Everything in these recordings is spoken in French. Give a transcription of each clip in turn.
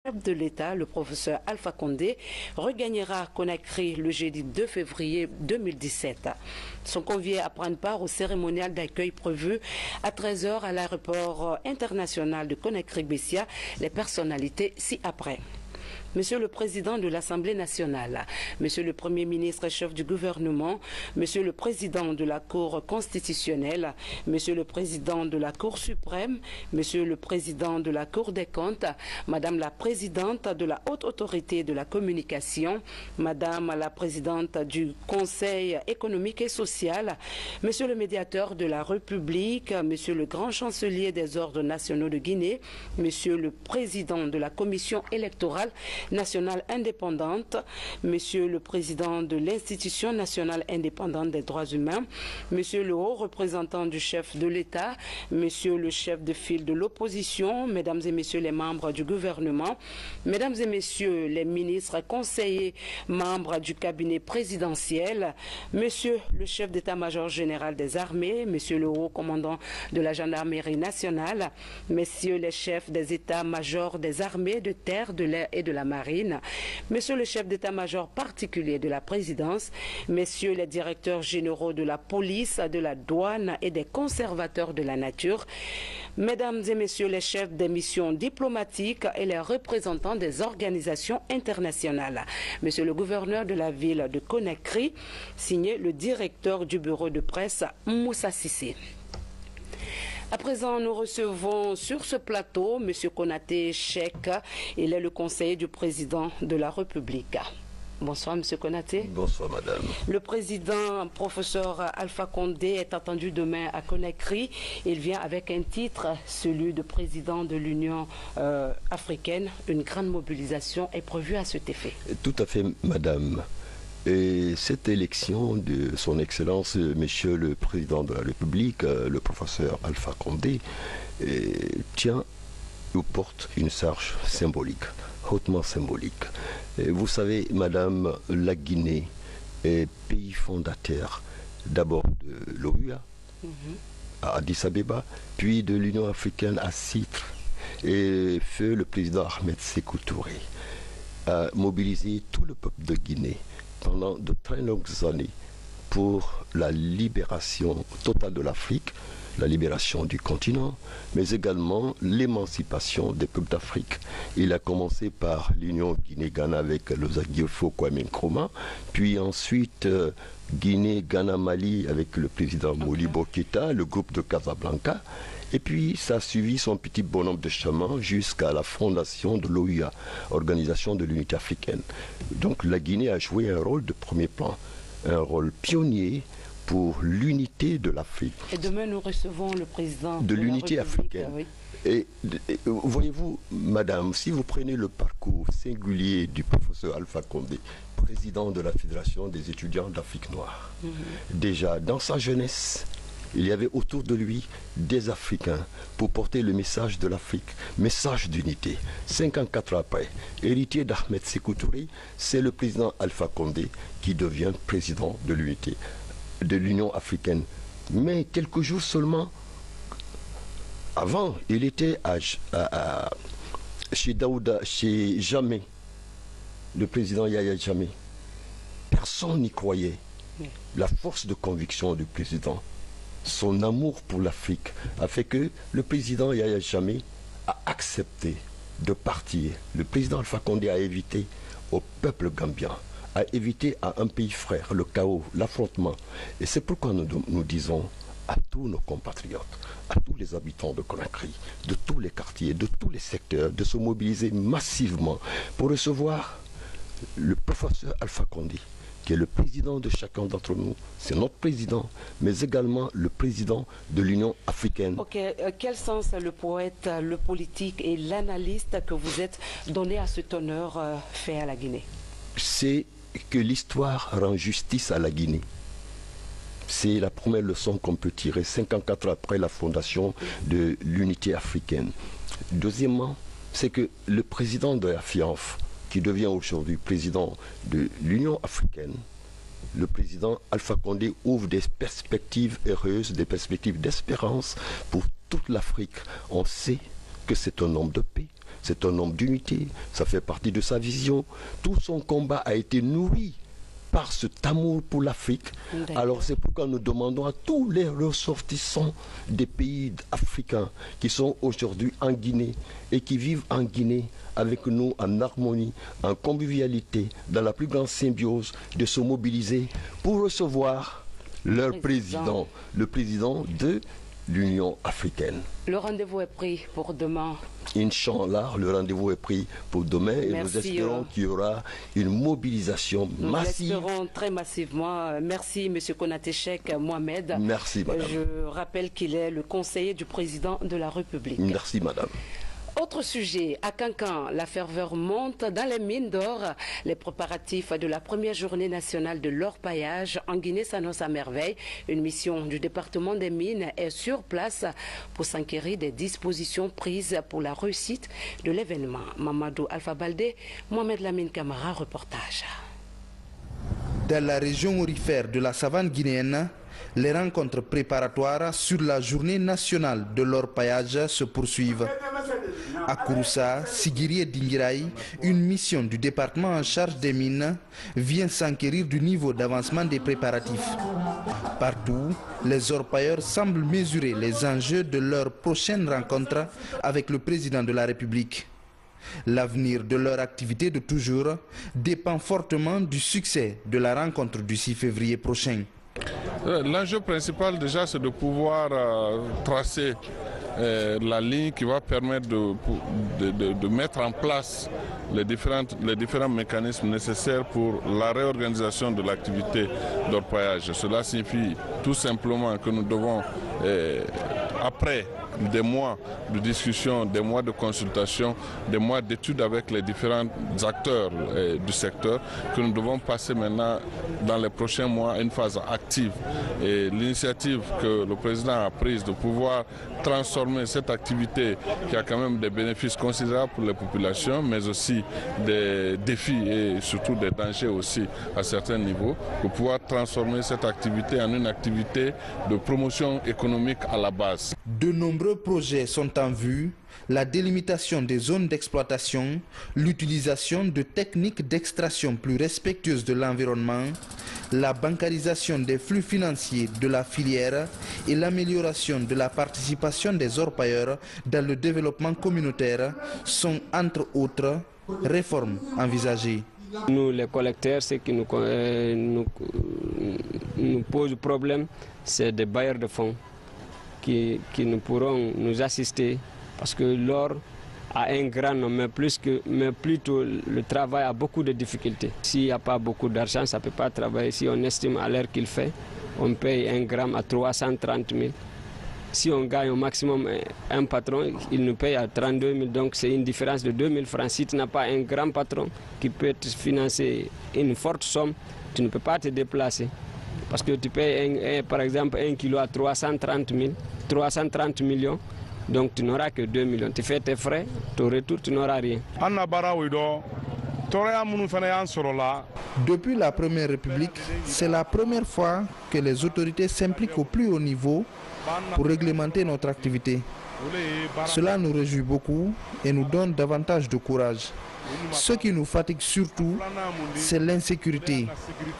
chef de l'État, le professeur Alpha Condé, regagnera Conakry le jeudi 2 février 2017. Sont conviés à prendre part au cérémonial d'accueil prévu à 13 h à l'aéroport international de Conakry-Bessia, les personnalités ci-après. Monsieur le Président de l'Assemblée nationale, Monsieur le Premier ministre et chef du gouvernement, Monsieur le Président de la Cour constitutionnelle, Monsieur le Président de la Cour suprême, Monsieur le Président de la Cour des comptes, Madame la Présidente de la Haute Autorité de la Communication, Madame la Présidente du Conseil économique et social, Monsieur le Médiateur de la République, Monsieur le Grand Chancelier des Ordres nationaux de Guinée, Monsieur le Président de la Commission électorale nationale indépendante, Monsieur le Président de l'Institution nationale indépendante des droits humains, Monsieur le haut représentant du chef de l'État, Monsieur le chef de file de l'opposition, Mesdames et Messieurs les membres du gouvernement, Mesdames et Messieurs les ministres, conseillers, membres du cabinet présidentiel, Monsieur le chef d'état-major général des armées, Monsieur le haut commandant de la gendarmerie nationale, Messieurs les chefs des états-majors des armées de terre, de l'air et de la marine, Monsieur le chef d'état-major particulier de la présidence, Messieurs les directeurs généraux de la police, de la douane et des conservateurs de la nature, Mesdames et Messieurs les chefs des missions diplomatiques et les représentants des organisations internationales, Monsieur le gouverneur de la ville de Conakry, signé le directeur du bureau de presse Moussa Sissé. À présent, nous recevons sur ce plateau M. Konaté Cheikh. Il est le conseiller du président de la République. Bonsoir, M. Konaté. Bonsoir, madame. Le président, professeur Alpha Condé, est attendu demain à Conakry. Il vient avec un titre, celui de président de l'Union africaine. Une grande mobilisation est prévue à cet effet. Tout à fait, madame. Et cette élection de son Excellence, Monsieur le Président de la République, le professeur Alpha Condé, tient ou porte une charge symbolique, hautement symbolique. Et vous savez, madame, la Guinée est pays fondateur d'abord de l'OUA, à Addis Abeba, puis de l'Union africaine à Citre. Et feu le président Ahmed Sékou Touré a mobilisé tout le peuple de Guinée pendant de très longues années pour la libération totale de l'Afrique, la libération du continent, mais également l'émancipation des peuples d'Afrique. Il a commencé par l'Union Guinée-Ghana avec le Zaguiefo Kwame Nkrumah, puis ensuite Guinée-Ghana-Mali avec le président Modibo Keïta, le groupe de Casablanca, et puis ça a suivi son petit bonhomme de chemin jusqu'à la fondation de l'OUA, Organisation de l'Unité africaine. Donc la Guinée a joué un rôle de premier plan, un rôle pionnier pour l'unité de l'Afrique. Et demain, nous recevons le président de l'unité africaine. Oui. Et voyez-vous, madame, si vous prenez le parcours singulier du professeur Alpha Condé, président de la Fédération des étudiants d'Afrique noire, déjà dans sa jeunesse, il y avait autour de lui des Africains pour porter le message de l'Afrique, message d'unité. 54 ans après, héritier d'Ahmed Sékou Touré, c'est le président Alpha Condé qui devient président de l'unité de l'Union africaine. Mais quelques jours seulement avant, il était chez Daouda, chez Jammeh, le président Yahya Jammeh. Personne n'y croyait. La force de conviction du président, son amour pour l'Afrique a fait que le président Yahya Jammeh a accepté de partir. Le président Alpha Condé a évité au peuple gambien, a évité à un pays frère le chaos, l'affrontement. Et c'est pourquoi nous disons à tous nos compatriotes, à tous les habitants de Conakry, de tous les quartiers, de tous les secteurs, de se mobiliser massivement pour recevoir le professeur Alpha Condé, qui est le président de chacun d'entre nous. C'est notre président, mais également le président de l'Union africaine. Ok, quel sens le poète, le politique et l'analyste que vous êtes donné à cet honneur fait à la Guinée? C'est que l'histoire rend justice à la Guinée. C'est la première leçon qu'on peut tirer 54 ans après la fondation de l'unité africaine. Deuxièmement, c'est que le président de la FIANF, qui devient aujourd'hui président de l'Union africaine, le président Alpha Condé ouvre des perspectives heureuses, des perspectives d'espérance pour toute l'Afrique. On sait que c'est un homme de paix, c'est un homme d'unité, ça fait partie de sa vision. Tout son combat a été nourri par cet amour pour l'Afrique. Alors c'est pourquoi nous demandons à tous les ressortissants des pays africains qui sont aujourd'hui en Guinée et qui vivent en Guinée avec nous en harmonie, en convivialité, dans la plus grande symbiose, de se mobiliser pour recevoir leur président, le président de l'Union africaine. Le rendez-vous est pris pour demain. Inch'Allah, le rendez-vous est pris pour demain et nous espérons qu'il y aura une mobilisation massive. Nous l'espérons très massivement. Merci, M. Konaté Cheikh Mohamed. Merci, madame. Je rappelle qu'il est le conseiller du président de la République. Merci, madame. Autre sujet, à Cancan, la ferveur monte dans les mines d'or. Les préparatifs de la première journée nationale de l'orpaillage en Guinée s'annoncent à merveille. Une mission du département des mines est sur place pour s'enquérir des dispositions prises pour la réussite de l'événement. Mamadou Alpha Baldé, Mohamed Lamine Camara, reportage. Dans la région aurifère de la savane guinéenne, les rencontres préparatoires sur la journée nationale de l'orpaillage se poursuivent. À Kouroussa, Sigiri et Dinguiraï, une mission du département en charge des mines vient s'enquérir du niveau d'avancement des préparatifs. Partout, les orpailleurs semblent mesurer les enjeux de leur prochaine rencontre avec le président de la République. L'avenir de leur activité de toujours dépend fortement du succès de la rencontre du 6 février prochain. L'enjeu principal déjà, c'est de pouvoir tracer la ligne qui va permettre de mettre en place les différents mécanismes nécessaires pour la réorganisation de l'activité d'orpaillage. Cela signifie tout simplement que nous devons, après des mois de discussion, des mois de consultation, des mois d'études avec les différents acteurs du secteur, que nous devons passer maintenant dans les prochains mois à une phase active. Et l'initiative que le président a prise de pouvoir transformer cette activité qui a quand même des bénéfices considérables pour les populations, mais aussi des défis et surtout des dangers aussi à certains niveaux, pour pouvoir transformer cette activité en une activité de promotion économique à la base. De nombreux projets sont en vue, la délimitation des zones d'exploitation, l'utilisation de techniques d'extraction plus respectueuses de l'environnement, la bancarisation des flux financiers de la filière et l'amélioration de la participation des orpailleurs dans le développement communautaire sont entre autres réformes envisagées. Nous, les collecteurs, ce qui nous pose problème, c'est des bailleurs de fonds qui nous pourront nous assister, parce que l'or a un grand nom, mais plutôt le travail a beaucoup de difficultés. S'il n'y a pas beaucoup d'argent, ça ne peut pas travailler. Si on estime à l'heure qu'il fait, on paye 1 gramme à 330 000. Si on gagne au maximum un patron, il nous paye à 32 000, donc c'est une différence de 2 000 francs. Si tu n'as pas un grand patron qui peut te financer une forte somme, tu ne peux pas te déplacer. Parce que tu payes par exemple 1 kilo à 330 millions, donc tu n'auras que 2 millions. Tu fais tes frais, ton retour, tu n'auras rien. Depuis la Première République, c'est la première fois que les autorités s'impliquent au plus haut niveau pour réglementer notre activité. Cela nous réjouit beaucoup et nous donne davantage de courage. Ce qui nous fatigue surtout, c'est l'insécurité.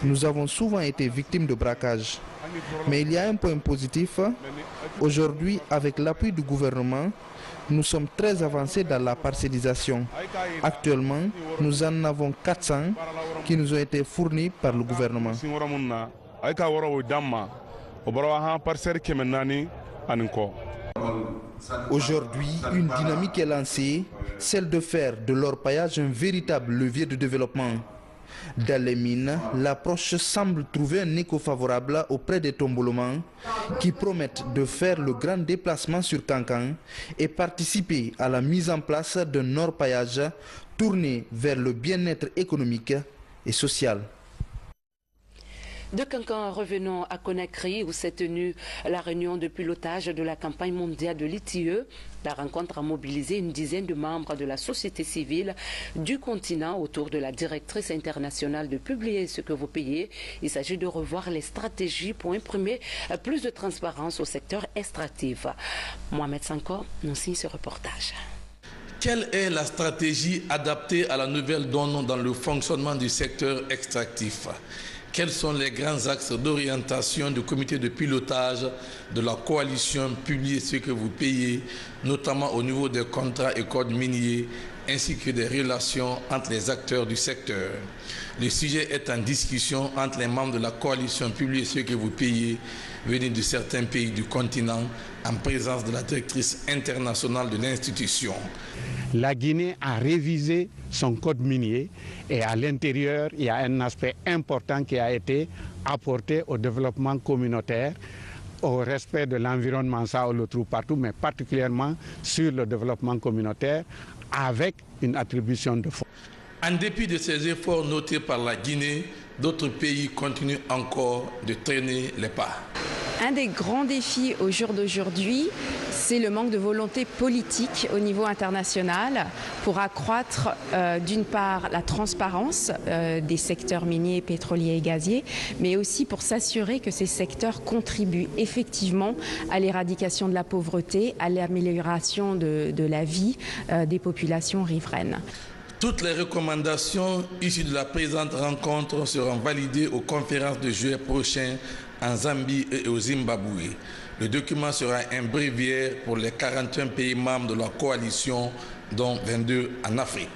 Nous avons souvent été victimes de braquages. Mais il y a un point positif. Aujourd'hui, avec l'appui du gouvernement, nous sommes très avancés dans la parcellisation. Actuellement, nous en avons 400 qui nous ont été fournis par le gouvernement. Aujourd'hui, une dynamique est lancée, celle de faire de l'orpaillage un véritable levier de développement. Dans les mines, l'approche semble trouver un écho favorable auprès des tombolements qui promettent de faire le grand déplacement sur Cancan et participer à la mise en place d'un orpaillage tourné vers le bien-être économique et social. De Cancan, revenons à Conakry où s'est tenue la réunion de pilotage de la campagne mondiale de l'ITIE. La rencontre a mobilisé une dizaine de membres de la société civile du continent autour de la directrice internationale de Publier ce que vous payez. Il s'agit de revoir les stratégies pour imprimer plus de transparence au secteur extractif. Mohamed Sanko nous signe ce reportage. Quelle est la stratégie adaptée à la nouvelle donne dans le fonctionnement du secteur extractif? Quels sont les grands axes d'orientation du comité de pilotage de la coalition Publiez ce que vous payez, notamment au niveau des contrats et codes miniers, ainsi que des relations entre les acteurs du secteur? Le sujet est en discussion entre les membres de la coalition Publiez ce que vous payez, venus de certains pays du continent, en présence de la directrice internationale de l'institution. La Guinée a révisé son code minier et à l'intérieur, il y a un aspect important qui a été apporté au développement communautaire, au respect de l'environnement, ça on le trouve partout, mais particulièrement sur le développement communautaire avec une attribution de fonds. En dépit de ces efforts notés par la Guinée, d'autres pays continuent encore de traîner les pas. Un des grands défis au jour d'aujourd'hui, c'est le manque de volonté politique au niveau international pour accroître d'une part la transparence des secteurs miniers, pétroliers et gaziers, mais aussi pour s'assurer que ces secteurs contribuent effectivement à l'éradication de la pauvreté, à l'amélioration de la vie des populations riveraines. Toutes les recommandations issues de la présente rencontre seront validées aux conférences de juillet prochain en Zambie et au Zimbabwe. Le document sera un bréviaire pour les 41 pays membres de la coalition, dont 22 en Afrique.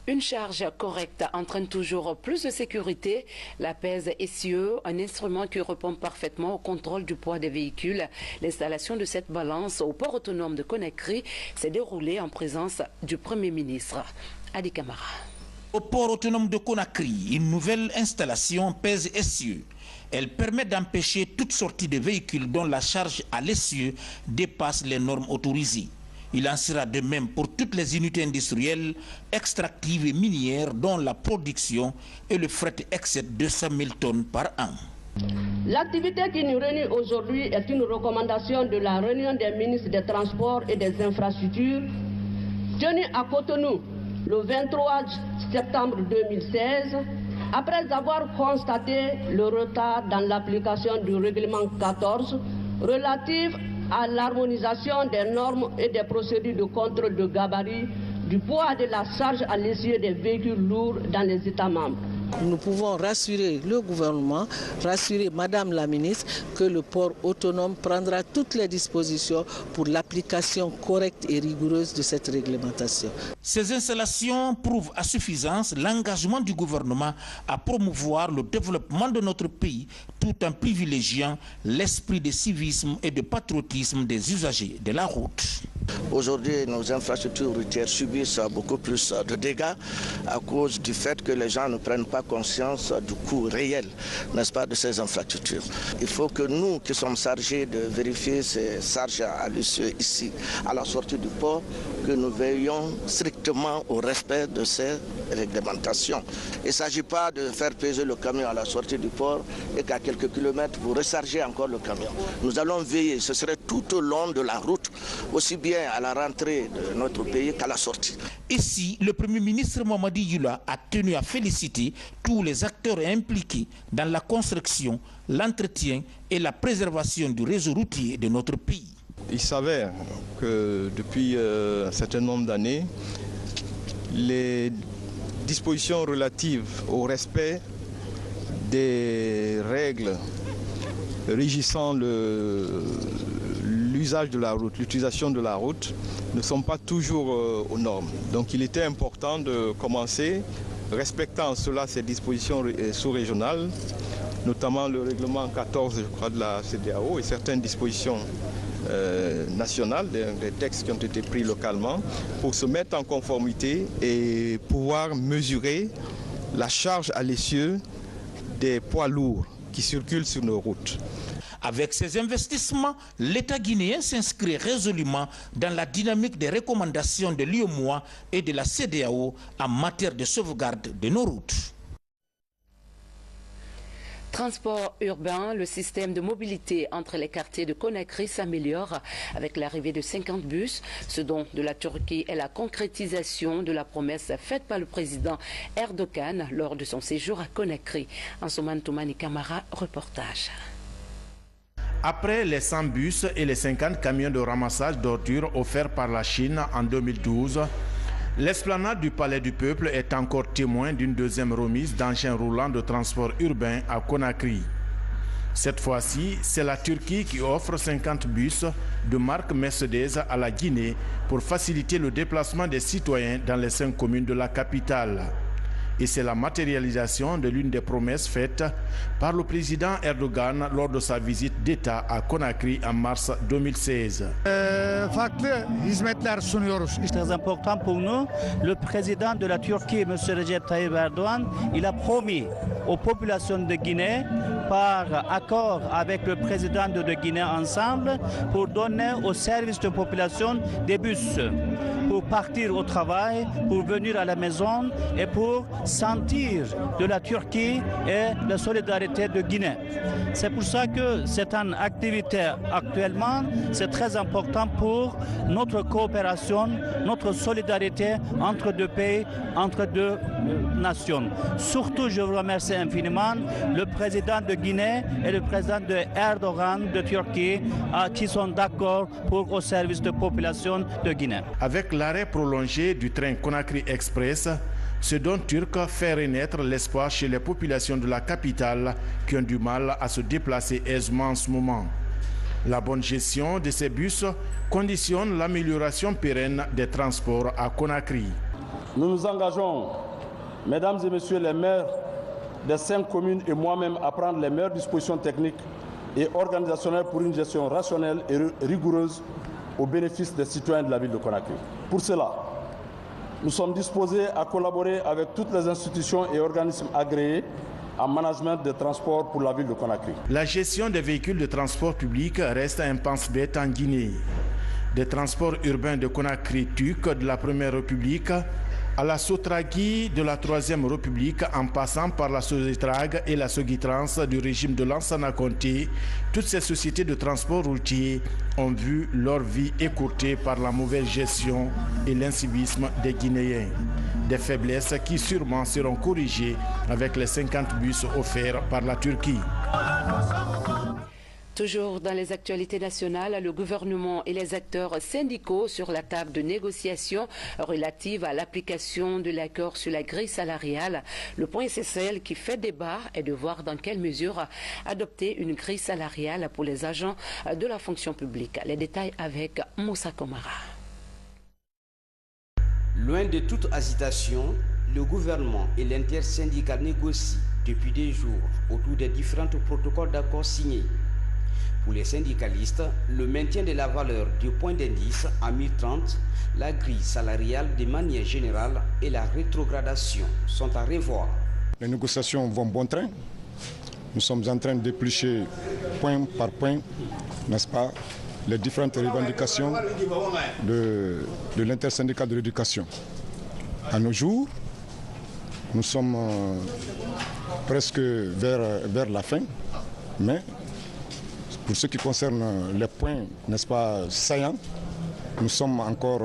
Une charge correcte entraîne toujours plus de sécurité. La pèse SIE, un instrument qui répond parfaitement au contrôle du poids des véhicules. L'installation de cette balance au port autonome de Conakry s'est déroulée en présence du Premier ministre. Adi Kamara. Au port autonome de Conakry, une nouvelle installation pèse SIE. Elle permet d'empêcher toute sortie de véhicules dont la charge à l'essieu dépasse les normes autorisées. Il en sera de même pour toutes les unités industrielles, extractives et minières dont la production et le fret excèdent 200 000 tonnes par an. L'activité qui nous réunit aujourd'hui est une recommandation de la réunion des ministres des Transports et des Infrastructures tenue à Cotonou le 23 septembre 2016, après avoir constaté le retard dans l'application du règlement 14 relatif à l'harmonisation des normes et des procédures de contrôle de gabarit du poids de la charge à l'essieu des véhicules lourds dans les États membres. Nous pouvons rassurer le gouvernement, rassurer Madame la ministre que le port autonome prendra toutes les dispositions pour l'application correcte et rigoureuse de cette réglementation. Ces installations prouvent à suffisance l'engagement du gouvernement à promouvoir le développement de notre pays tout en privilégiant l'esprit de civisme et de patriotisme des usagers de la route. Aujourd'hui, nos infrastructures routières subissent beaucoup plus de dégâts à cause du fait que les gens ne prennent pas conscience du coût réel, n'est-ce pas, de ces infrastructures. Il faut que nous, qui sommes chargés de vérifier ces charges à l'essieu ici, à la sortie du port, que nous veillions strictement au respect de ces réglementations. Il ne s'agit pas de faire peser le camion à la sortie du port et qu'à quelques kilomètres, vous rechargez encore le camion. Nous allons veiller, ce serait tout au long de la route, aussi bien à la rentrée de notre pays qu'à la sortie. Ici, le Premier ministre Mamadi Yula a tenu à féliciter tous les acteurs impliqués dans la construction, l'entretien et la préservation du réseau routier de notre pays. Il s'avère que depuis un certain nombre d'années, les dispositions relatives au respect des règles régissant l'usage de la route, l'utilisation de la route, ne sont pas toujours aux normes. Donc il était important de commencer, respectant cela ces dispositions sous-régionales, notamment le règlement 14, je crois, de la CEDEAO et certaines dispositions nationales, des textes qui ont été pris localement, pour se mettre en conformité et pouvoir mesurer la charge à l'essieu des poids lourds qui circulent sur nos routes. Avec ces investissements, l'État guinéen s'inscrit résolument dans la dynamique des recommandations de l'UEMOA et de la CEDEAO en matière de sauvegarde de nos routes. Transport urbain, le système de mobilité entre les quartiers de Conakry s'améliore avec l'arrivée de 50 bus. Ce don de la Turquie est la concrétisation de la promesse faite par le président Erdogan lors de son séjour à Conakry. Ansoumane Toumani Kamara, reportage. Après les 100 bus et les 50 camions de ramassage d'ordures offerts par la Chine en 2012, l'esplanade du Palais du Peuple est encore témoin d'une deuxième remise d'engins roulants de transport urbain à Conakry. Cette fois-ci, c'est la Turquie qui offre 50 bus de marque Mercedes à la Guinée pour faciliter le déplacement des citoyens dans les 5 communes de la capitale. Et c'est la matérialisation de l'une des promesses faites par le président Erdogan lors de sa visite d'État à Conakry en mars 2016. Très important pour nous, le président de la Turquie, M. Recep Tayyip Erdogan, il a promis aux populations de Guinée, par accord avec le président de Guinée ensemble, pour donner au service de population des bus, pour partir au travail, pour venir à la maison et pour sentir de la Turquie et la solidarité de Guinée. C'est pour ça que c'est une activité actuellement, c'est très important pour notre coopération, notre solidarité entre deux pays, entre deux nations. Surtout, je vous remercie infiniment le président de Guinée et le président de Erdogan de Turquie qui sont d'accord pour au service de la population de Guinée. Avec l'arrêt prolongé du train Conakry Express, ce don turc fait renaître l'espoir chez les populations de la capitale qui ont du mal à se déplacer aisément en ce moment. La bonne gestion de ces bus conditionne l'amélioration pérenne des transports à Conakry. Nous nous engageons, mesdames et messieurs les maires des 5 communes et moi-même, à prendre les meilleures dispositions techniques et organisationnelles pour une gestion rationnelle et rigoureuse au bénéfice des citoyens de la ville de Conakry. Pour cela, nous sommes disposés à collaborer avec toutes les institutions et organismes agréés en management des transports pour la ville de Conakry. La gestion des véhicules de transport public reste un pense-bête en Guinée. Des transports urbains de Conakry-Tuk de la Première République à la Sotragui de la Troisième République, en passant par la Sozitrag et la Sogitrans du régime de Lansana Conté, toutes ces sociétés de transport routier ont vu leur vie écourtée par la mauvaise gestion et l'incivisme des Guinéens. Des faiblesses qui sûrement seront corrigées avec les 50 bus offerts par la Turquie. Toujours dans les actualités nationales, le gouvernement et les acteurs syndicaux sur la table de négociation relative à l'application de l'accord sur la grille salariale. Le point essentiel qui fait débat est de voir dans quelle mesure adopter une grille salariale pour les agents de la fonction publique. Les détails avec Moussa Komara. Loin de toute hésitation, le gouvernement et l'intersyndical négocient depuis des jours autour des différents protocoles d'accord signés. Pour les syndicalistes, le maintien de la valeur du point d'indice à 1030, la grille salariale de manière générale et la rétrogradation sont à revoir. Les négociations vont bon train. Nous sommes en train d'éplucher point par point, n'est-ce pas, les différentes revendications de l'intersyndical de l'éducation. À nos jours, nous sommes presque vers la fin, mais pour ce qui concerne les points, n'est-ce pas, saillants, nous sommes encore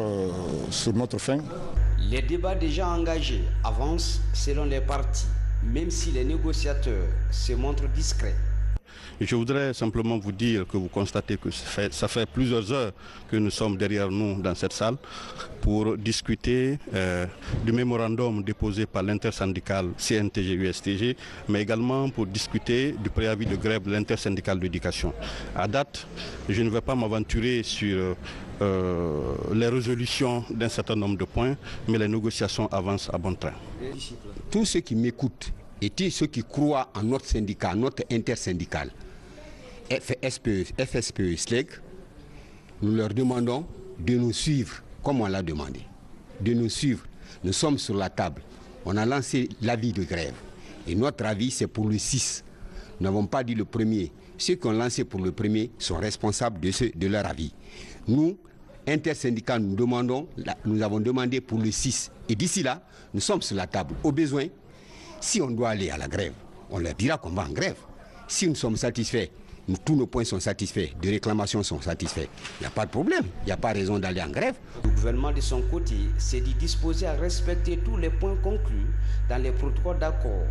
sur notre fin. Les débats déjà engagés avancent selon les parties, même si les négociateurs se montrent discrets. Je voudrais simplement vous dire que vous constatez que ça fait plusieurs heures que nous sommes derrière nous dans cette salle pour discuter du mémorandum déposé par l'intersyndicale CNTG-USTG, mais également pour discuter du préavis de grève de l'intersyndicale d'éducation. À date, je ne vais pas m'aventurer sur les résolutions d'un certain nombre de points, mais les négociations avancent à bon train. Tous ceux qui m'écoutent et ceux qui croient en notre syndicat, notre intersyndical, FSPE, SLEG, nous leur demandons de nous suivre comme on l'a demandé. De nous suivre. Nous sommes sur la table. On a lancé l'avis de grève. Et notre avis, c'est pour le 6. Nous n'avons pas dit le premier. Ceux qui ont lancé pour le premier sont responsables de leur avis. Nous, intersyndicats, nous avons demandé pour le 6. Et d'ici là, nous sommes sur la table. Au besoin, si on doit aller à la grève, on leur dira qu'on va en grève. Si nous sommes satisfaits, tous nos points sont satisfaits, de réclamations sont satisfaits, il n'y a pas de problème, il n'y a pas raison d'aller en grève. Le gouvernement de son côté s'est dit disposé à respecter tous les points conclus dans les protocoles d'accord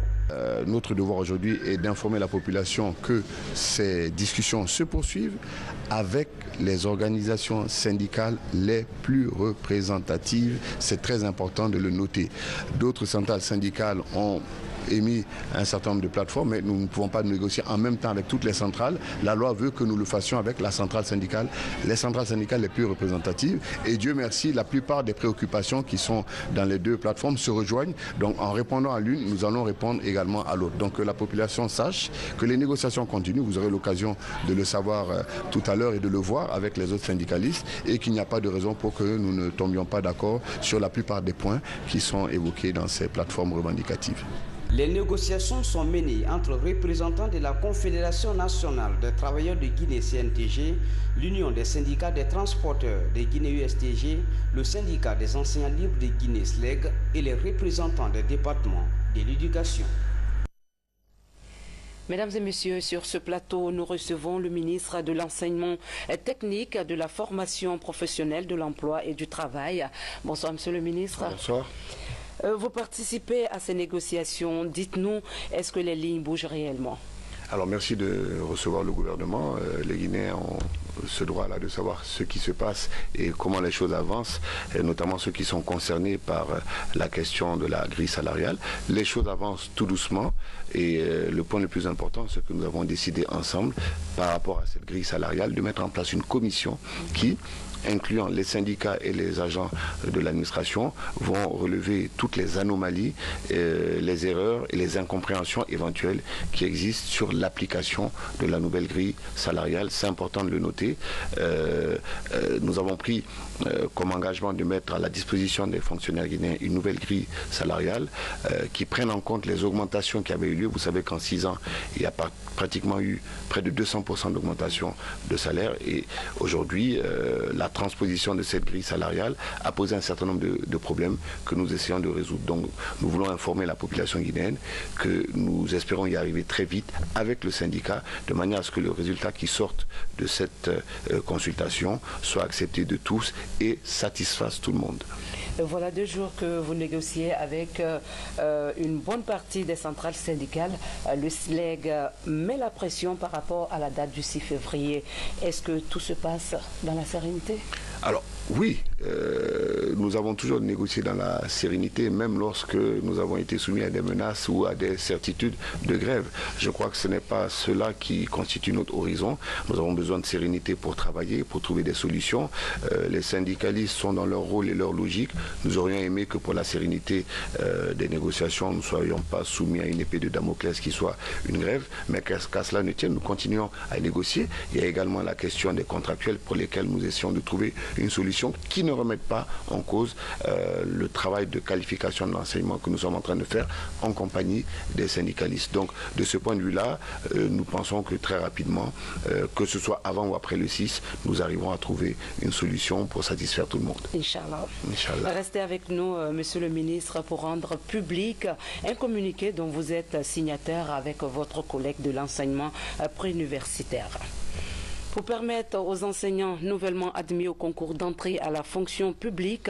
Notre devoir aujourd'hui est d'informer la population que ces discussions se poursuivent avec les organisations syndicales les plus représentatives. C'est très important de le noter. D'autres centrales syndicales ont émis un certain nombre de plateformes, mais nous ne pouvons pas négocier en même temps avec toutes les centrales. La loi veut que nous le fassions avec la centrale syndicale, les centrales syndicales les plus représentatives. Et Dieu merci, la plupart des préoccupations qui sont dans les deux plateformes se rejoignent. Donc en répondant à l'une, nous allons répondre également à l'autre. Donc que la population sache que les négociations continuent. Vous aurez l'occasion de le savoir tout à l'heure et de le voir avec les autres syndicalistes, et qu'il n'y a pas de raison pour que nous ne tombions pas d'accord sur la plupart des points qui sont évoqués dans ces plateformes revendicatives. Les négociations sont menées entre représentants de la Confédération nationale des travailleurs de Guinée CNTG, l'Union des syndicats des transporteurs de Guinée USTG, le syndicat des enseignants libres de Guinée SLEG et les représentants des départements de l'éducation. Mesdames et messieurs, sur ce plateau, nous recevons le ministre de l'Enseignement technique, de la formation professionnelle, de l'emploi et du travail. Bonsoir, monsieur le ministre. Bonsoir. Vous participez à ces négociations. Dites-nous, est-ce que les lignes bougent réellement? Alors merci de recevoir le gouvernement. Les Guinéens ont ce droit-là de savoir ce qui se passe et comment les choses avancent, et notamment ceux qui sont concernés par la question de la grille salariale. Les choses avancent tout doucement, et le point le plus important, c'est que nous avons décidé ensemble, par rapport à cette grille salariale, de mettre en place une commission qui, incluant les syndicats et les agents de l'administration, vont relever toutes les anomalies, les erreurs et les incompréhensions éventuelles qui existent sur l'application de la nouvelle grille salariale. C'est important de le noter. Nous avons pris comme engagement de mettre à la disposition des fonctionnaires guinéens une nouvelle grille salariale qui prenne en compte les augmentations qui avaient eu lieu. Vous savez qu'en 6 ans, il y a pratiquement eu près de 200% d'augmentation de salaire, et aujourd'hui, la transposition de cette grille salariale a posé un certain nombre de problèmes que nous essayons de résoudre. Donc nous voulons informer la population guinéenne que nous espérons y arriver très vite avec le syndicat, de manière à ce que le résultat qui sorte de cette consultation soit accepté de tous et satisfasse tout le monde. Voilà 2 jours que vous négociez avec une bonne partie des centrales syndicales. Le SLEG met la pression par rapport à la date du 6 février. Est-ce que tout se passe dans la sérénité? Alors oui, nous avons toujours négocié dans la sérénité, même lorsque nous avons été soumis à des menaces ou à des certitudes de grève. Je crois que ce n'est pas cela qui constitue notre horizon. Nous avons besoin de sérénité pour travailler, pour trouver des solutions. Les syndicalistes sont dans leur rôle et leur logique. Nous aurions aimé que pour la sérénité des négociations, nous ne soyons pas soumis à une épée de Damoclès qui soit une grève, mais qu'à cela ne tienne, nous continuons à négocier. Il y a également la question des contractuels pour lesquels nous essayons de trouver une solution qui ne remette pas en cause le travail de qualification de l'enseignement que nous sommes en train de faire en compagnie des syndicalistes. Donc de ce point de vue-là, nous pensons que très rapidement, que ce soit avant ou après le 6, nous arriverons à trouver une solution pour satisfaire tout le monde. Inch'Allah. Inch'Allah. Restez avec nous, monsieur le ministre, pour rendre public un communiqué dont vous êtes signataire avec votre collègue de l'enseignement préuniversitaire. Pour permettre aux enseignants nouvellement admis au concours d'entrée à la fonction publique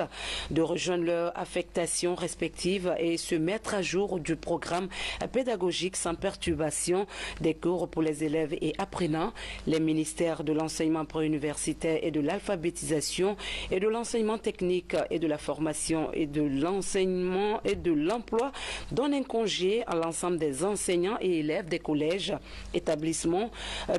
de rejoindre leur affectation respective et se mettre à jour du programme pédagogique sans perturbation des cours pour les élèves et apprenants, les ministères de l'enseignement préuniversitaire et de l'alphabétisation et de l'enseignement technique et de la formation et de l'enseignement et de l'emploi donnent un congé à l'ensemble des enseignants et élèves des collèges, établissements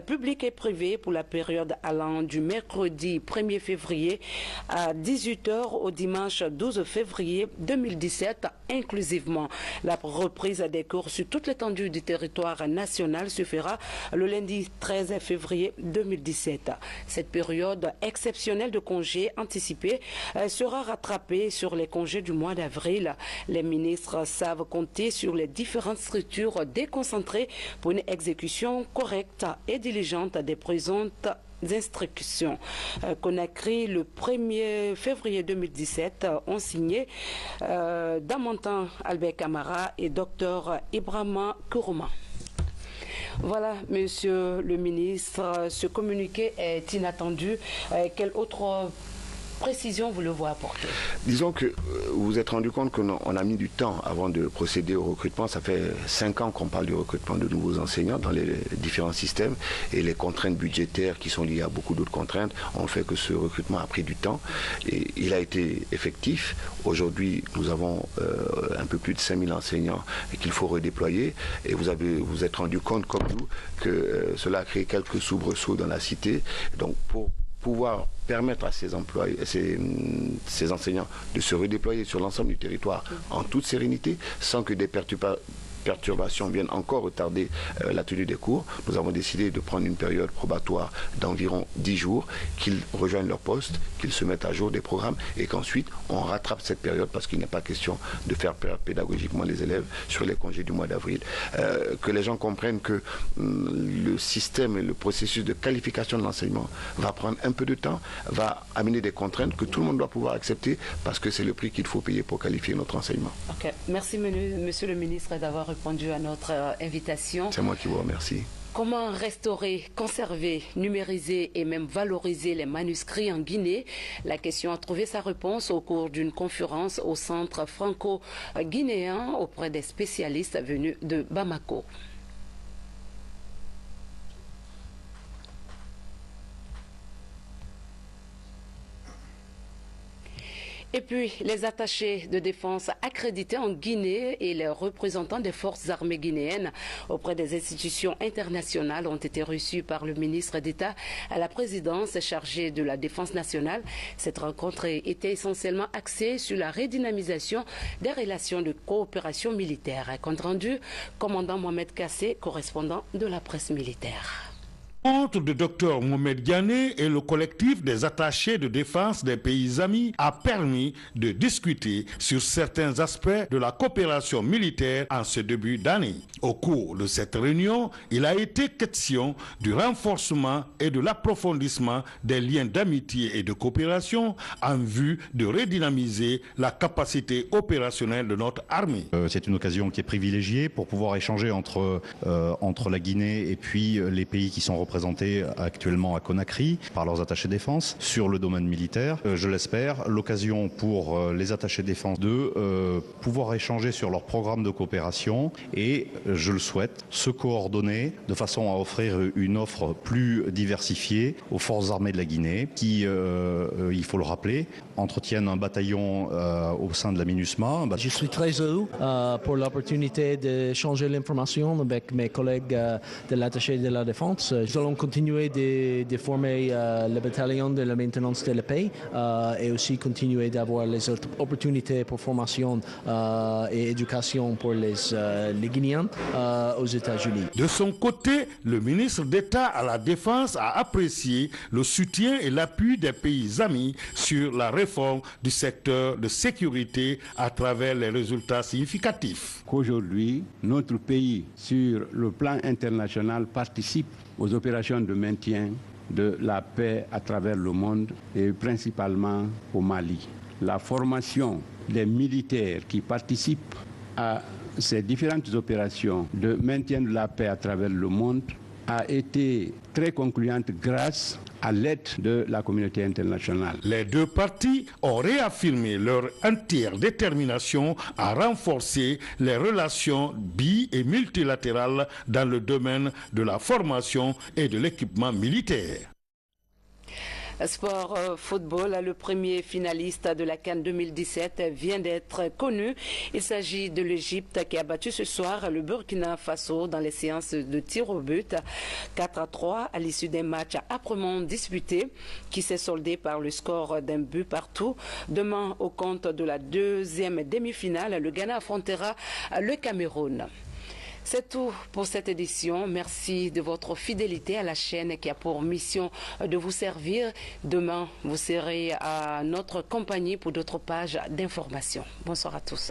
publics et privés pour la période allant du mercredi 1er février à 18h au dimanche 12 février 2017 inclusivement. La reprise des cours sur toute l'étendue du territoire national se fera le lundi 13 février 2017. Cette période exceptionnelle de congés anticipés sera rattrapée sur les congés du mois d'avril. Les ministres savent compter sur les différentes structures déconcentrées pour une exécution correcte et diligente des présentes instructions. Conakry, le 1er février 2017, ont signé Damontan Albert Camara et Dr Ibrahima Kourouma. Voilà, monsieur le ministre, ce communiqué est inattendu. Quel autre précisions vous le voyez apporter? Disons que vous vous êtes rendu compte qu'on a mis du temps avant de procéder au recrutement. Ça fait 5 ans qu'on parle du recrutement de nouveaux enseignants dans les différents systèmes, et les contraintes budgétaires qui sont liées à beaucoup d'autres contraintes ont fait que ce recrutement a pris du temps et il a été effectif. Aujourd'hui, nous avons un peu plus de 5000 enseignants qu'il faut redéployer, et vous êtes rendu compte comme nous que cela a créé quelques soubresauts dans la cité. Donc pour pouvoir permettre à ces enseignants de se redéployer sur l'ensemble du territoire en toute sérénité, sans que des perturbations viennent encore retarder la tenue des cours, nous avons décidé de prendre une période probatoire d'environ 10 jours, qu'ils rejoignent leur poste, qu'ils se mettent à jour des programmes, et qu'ensuite on rattrape cette période, parce qu'il n'est pas question de faire perdre pédagogiquement les élèves sur les congés du mois d'avril. Que les gens comprennent que le système et le processus de qualification de l'enseignement va prendre un peu de temps, va amener des contraintes que tout le monde doit pouvoir accepter, parce que c'est le prix qu'il faut payer pour qualifier notre enseignement. Okay. Merci Monsieur le ministre d'avoir répondu à notre invitation. C'est moi qui vous remercie. Comment restaurer, conserver, numériser et même valoriser les manuscrits en Guinée? La question a trouvé sa réponse au cours d'une conférence au centre franco-guinéen auprès des spécialistes venus de Bamako. Et puis, les attachés de défense accrédités en Guinée et les représentants des forces armées guinéennes auprès des institutions internationales ont été reçus par le ministre d'État à la présidence chargée de la défense nationale. Cette rencontre était essentiellement axée sur la redynamisation des relations de coopération militaire. Compte rendu, commandant Mohamed Kassé, correspondant de la presse militaire. Compte de Dr Mohamed Diané et le collectif des attachés de défense des pays amis a permis de discuter sur certains aspects de la coopération militaire en ce début d'année. Au cours de cette réunion, il a été question du renforcement et de l'approfondissement des liens d'amitié et de coopération en vue de redynamiser la capacité opérationnelle de notre armée. C'est une occasion qui est privilégiée pour pouvoir échanger entre la Guinée et puis les pays qui sont représentés actuellement à Conakry par leurs attachés défense sur le domaine militaire. Je l'espère, l'occasion pour les attachés défense de pouvoir échanger sur leur programme de coopération et, je le souhaite, se coordonner de façon à offrir une offre plus diversifiée aux forces armées de la Guinée qui, il faut le rappeler, entretiennent un bataillon au sein de la MINUSMA. Je suis très heureux pour l'opportunité d'échanger l'information avec mes collègues de l'attaché de la défense. Nous allons continuer de former le bataillon de la maintenance de la paix et aussi continuer d'avoir les autres opportunités pour formation et éducation pour les Guinéens aux États-Unis. De son côté, le ministre d'État à la Défense a apprécié le soutien et l'appui des pays amis sur la réforme du secteur de sécurité à travers les résultats significatifs. Qu'aujourd'hui, notre pays, sur le plan international, participe aux opérations de maintien de la paix à travers le monde et principalement au Mali. La formation des militaires qui participent à ces différentes opérations de maintien de la paix à travers le monde a été très concluante grâce à l'aide de la communauté internationale. Les deux parties ont réaffirmé leur entière détermination à renforcer les relations bi- et multilatérales dans le domaine de la formation et de l'équipement militaire. Sport football, le premier finaliste de la CAN 2017 vient d'être connu. Il s'agit de l'Égypte qui a battu ce soir le Burkina Faso dans les séances de tir au but 4-3 à l'issue d'un match âprement disputé qui s'est soldé par le score d'un but partout. Demain, au compte de la deuxième demi-finale, le Ghana affrontera le Cameroun. C'est tout pour cette édition. Merci de votre fidélité à la chaîne qui a pour mission de vous servir. Demain, vous serez à notre compagnie pour d'autres pages d'information. Bonsoir à tous.